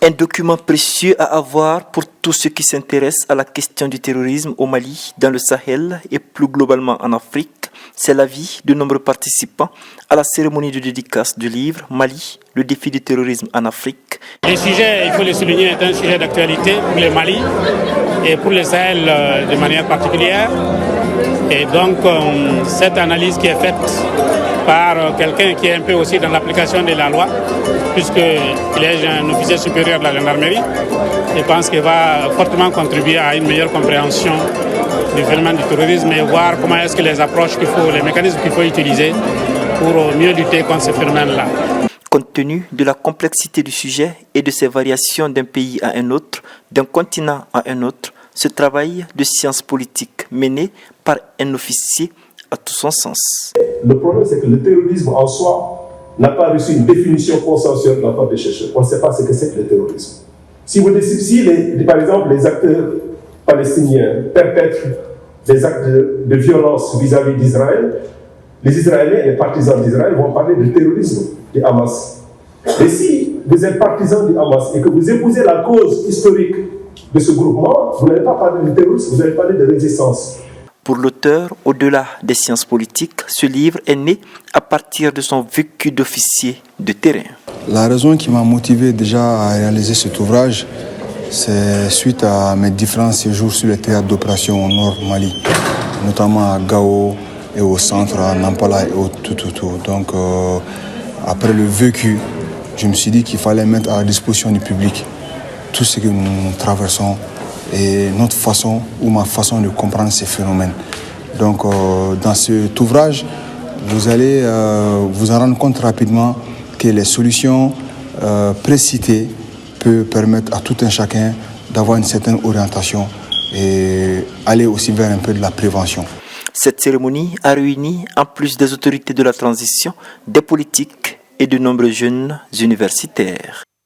Un document précieux à avoir pour tous ceux qui s'intéressent à la question du terrorisme au Mali, dans le Sahel et plus globalement en Afrique. C'est l'avis de nombreux participants à la cérémonie de dédicace du livre Mali, le défi du terrorisme en Afrique. Le sujet, il faut le souligner, est un sujet d'actualité pour le Mali et pour le Sahel de manière particulière. Et donc, cette analyse qui est faite par quelqu'un qui est un peu aussi dans l'application de la loi, puisqu'il est un officier supérieur de la gendarmerie, je pense qu'il va fortement contribuer à une meilleure compréhension du phénomène du terrorisme et voir comment est-ce que les approches qu'il faut, les mécanismes qu'il faut utiliser pour mieux lutter contre ce phénomène-là. Compte tenu de la complexité du sujet et de ses variations d'un pays à un autre, d'un continent à un autre, ce travail de sciences politiques mené par un officier a tout son sens. Le problème, c'est que le terrorisme en soi n'a pas reçu une définition consensuelle de la part des chercheurs. On ne sait pas ce que c'est que le terrorisme. Si par exemple, les acteurs palestiniens perpètrent des actes de violence vis-à-vis d'Israël, les Israéliens et les partisans d'Israël vont parler de terrorisme du Hamas. Et si vous êtes partisan du Hamas et que vous épousez la cause historique de ce groupement, vous n'allez pas parler de terrorisme, vous allez parler de résistance. Pour l'auteur, au-delà des sciences politiques, ce livre est né à partir de son vécu d'officier de terrain. La raison qui m'a motivé déjà à réaliser cet ouvrage, c'est suite à mes différents séjours sur les théâtres d'opération au nord Mali, notamment à Gao et au centre, à Nampala et au tout. Donc, après le vécu, je me suis dit qu'il fallait mettre à la disposition du public tout ce que nous traversons et notre façon ou ma façon de comprendre ces phénomènes. Donc, dans cet ouvrage, vous allez vous en rendre compte rapidement que les solutions précitées peuvent permettre à tout un chacun d'avoir une certaine orientation et aller aussi vers un peu de la prévention. Cette cérémonie a réuni, en plus des autorités de la transition, des politiques et de nombreux jeunes universitaires.